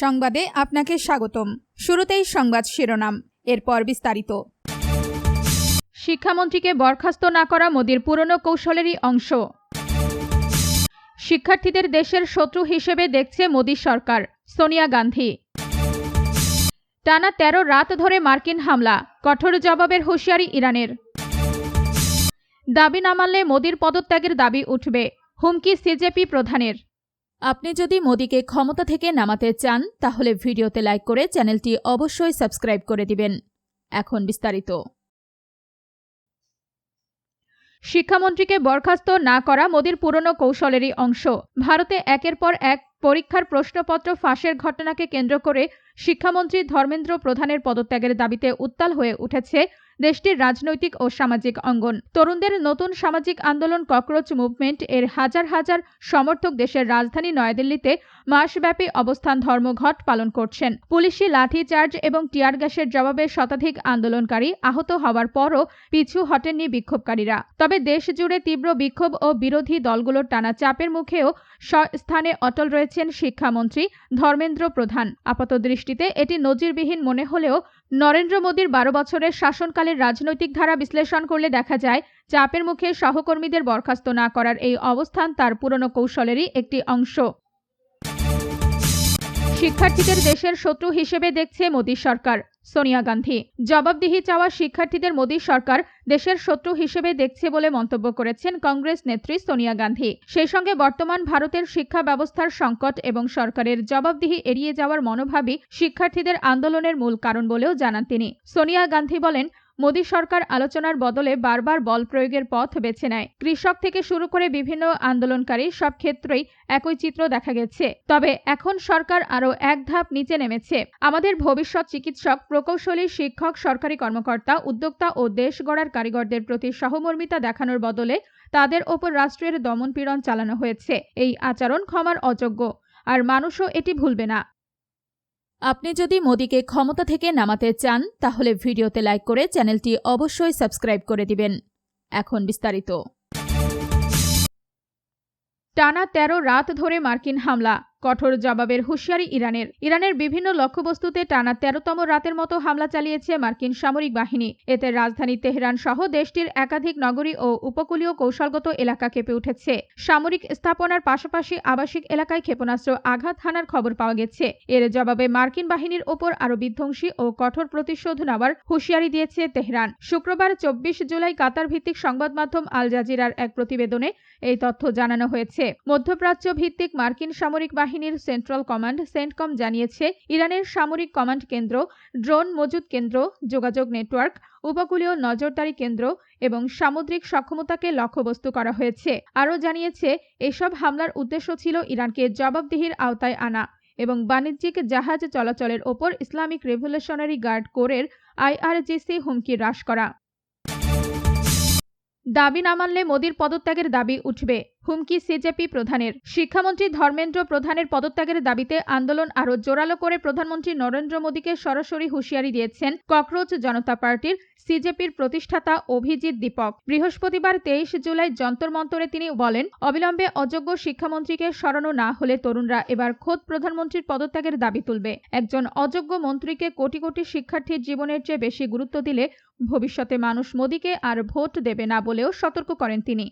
সংবাদে আপনাকে স্বাগতম। শুরুতেই সংবাদ শিরোনাম, এরপর বিস্তারিত। শিক্ষামন্ত্রীকে বরখাস্ত না করা মোদির পুরনো কৌশলেরই অংশ। শিক্ষার্থীদের দেশের শত্রু হিসেবে দেখছে মোদি সরকার, সোনিয়া গান্ধী। টানা ১৩ রাত ধরে মার্কিন হামলা, কঠোর জবাবের হুঁশিয়ারি ইরানের। দাবি না মানলে মোদির পদত্যাগের দাবি উঠবে, হুমকি সিজেপি প্রধানের। আপনি যদি মোদিকে ক্ষমতা থেকে নামাতে চান তাহলে ভিডিওতে লাইক করে চ্যানেলটি অবশ্যই সাবস্ক্রাইব করে দিবেন। এখন বিস্তারিত। শিক্ষামন্ত্রীকে বরখাস্ত না করা মোদির পুরনো কৌশলেরই অংশ। ভারতে একের পর এক পরীক্ষার প্রশ্নপত্র ফাঁসের ঘটনাকে কেন্দ্র করে শিক্ষামন্ত্রী ধর্মেন্দ্র প্রধানের পদত্যাগের দাবিতে উত্তাল হয়ে উঠেছে দেশটির রাজনৈতিক ও সামাজিক অঙ্গন। তরুণদের নতুন সামাজিক আন্দোলন ককরোচ মুভমেন্ট এর হাজার হাজার সমর্থক দেশের রাজধানী নয়াদিল্লিতে মাসব্যাপী অবস্থান ধর্মঘট পালন করছেন। পুলিশি লাঠিচার্জ এবং টিয়ার গ্যাসের জবাবে শতাধিক আন্দোলনকারী আহত হওয়ার পরও পিছু হটেননি বিক্ষোভকারীরা। তবে দেশ জুড়ে তীব্র বিক্ষোভ ও বিরোধী দলগুলোর টানা চাপের মুখেও স্থানে অটল রয়েছেন শিক্ষামন্ত্রী ধর্মেন্দ্র প্রধান। আপাতদৃষ্টিতে এটি নজিরবিহীন মনে হলেও নরেন্দ্র মোদীর ১২ বছরের শাসনকালের রাজনৈতিক ধারা বিশ্লেষণ করলে দেখা যায় চাপের মুখে সহকর্মীদের বরখাস্ত না করার এই অবস্থান তার পুরনো কৌশলেরই একটি অংশ। শিক্ষার্থীদের দেশের শত্রু হিসেবে দেখছে মোদী সরকার, সোনিয়া গান্ধী। জবাবদিহি চাওয়া শিক্ষার্থীদের মোদী সরকার দেশের শত্রু হিসেবে দেখছে বলে মন্তব্য করেছেন কংগ্রেস নেত্রী সোনিয়া গান্ধী। সেই সঙ্গে বর্তমান ভারতের শিক্ষা ব্যবস্থার সংকট এবং সরকারের জবাবদিহি এড়িয়ে যাওয়ার মনোভাবই শিক্ষার্থীদের আন্দোলনের মূল কারণ বলেও জানান তিনি। সোনিয়া গান্ধী বলেন, মোদী সরকার আলোচনার বদলে বারবার বল প্রয়োগের পথ বেছে নেয়। কৃষক থেকে শুরু করে বিভিন্ন আন্দোলনকারী সব ক্ষেত্রেই একই চিত্র দেখা গেছে। তবে এখন সরকার আরও এক ধাপ নিচে নেমেছে। আমাদের ভবিষ্যৎ চিকিৎসক, প্রকৌশলী, শিক্ষক, সরকারি কর্মকর্তা, উদ্যোক্তা ও দেশ গড়ার কারিগরদের প্রতি সহমর্মিতা দেখানোর বদলে তাদের ওপর রাষ্ট্রের দমনপীড়ন চালানো হয়েছে। এই আচরণ ক্ষমার অযোগ্য, আর মানুষও এটি ভুলবে না। আপনি যদি মোদিকে ক্ষমতা থেকে নামাতে চান তাহলে ভিডিওতে লাইক করে চ্যানেলটি অবশ্যই সাবস্ক্রাইব করে দিবেন। এখন বিস্তারিত। টানা ১৩ রাত ধরে মার্কিন হামলা, কঠোর জবাবের হুঁশিয়ারি ইরানের। ইরানের বিভিন্ন লক্ষ্যবস্তুতে টানা ১৩তম রাতের মতো হামলা চালিয়েছে মার্কিন সামরিক বাহিনী। এতে রাজধানী তেহরান সহ দেশটির একাধিক নগরী ও উপকূলীয় কৌশলগত এলাকা কেঁপে উঠেছে। সামরিক স্থাপনার পাশাপাশি আবাসিক এলাকায় ক্ষেপণাস্ত্র আঘাত হানার খবর পাওয়া গেছে। এর জবাবে মার্কিন বাহিনীর ওপর আরও বিধ্বংসী ও কঠোর প্রতিশোধ নেওয়ার হুঁশিয়ারি দিয়েছে তেহরান। শুক্রবার ২৪ জুলাই কাতার ভিত্তিক সংবাদ মাধ্যম আল জাজিরার এক প্রতিবেদনে এই তথ্য জানানো হয়েছে। মধ্যপ্রাচ্য ভিত্তিক মার্কিন সামরিক বাহিনীর সেন্ট্রাল কমান্ড সেন্টকম জানিয়েছে, ইরানের সামরিক কমান্ড কেন্দ্র, ড্রোন মজুত কেন্দ্র, যোগাযোগ নেটওয়ার্ক, উপকূলীয় নজরদারি কেন্দ্র এবং সামুদ্রিক সক্ষমতাকে লক্ষ্যবস্তু করা হয়েছে। আরও জানিয়েছে, এসব হামলার উদ্দেশ্য ছিল ইরানকে জবাবদিহির আওতায় আনা এবং বাণিজ্যিক জাহাজ চলাচলের ওপর ইসলামিক রেভলিউশনারি গার্ড কোরের IRGC হুমকি হ্রাস করা। দাবি না মানলে মোদির পদত্যাগের দাবি উঠবে, হুমকি সিজেপি প্রধানের। শিক্ষামন্ত্রী ধর্মেন্দ্র প্রধানের পদত্যাগের দাবিতে আন্দোলন আরও জোরালো করে প্রধানমন্ত্রী নরেন্দ্র মোদীকে সরাসরি হুঁশিয়ারি দিয়েছেন ককরোচ জনতা পার্টির সিজেপির প্রতিষ্ঠাতা অভিজিৎ দীপক। বৃহস্পতিবার ২৩ জুলাই যন্তর মন্তরে তিনি বলেন, অবিলম্বে অযোগ্য শিক্ষামন্ত্রীকে সরানো না হলে তরুণরা এবার খোদ প্রধানমন্ত্রীর পদত্যাগের দাবি তুলবে। একজন অযোগ্য মন্ত্রীকে কোটি কোটি শিক্ষার্থীর জীবনের চেয়ে বেশি গুরুত্ব দিলে ভবিষ্যতে মানুষ মোদীকে আর ভোট দেবে না বলেও সতর্ক করেন তিনি।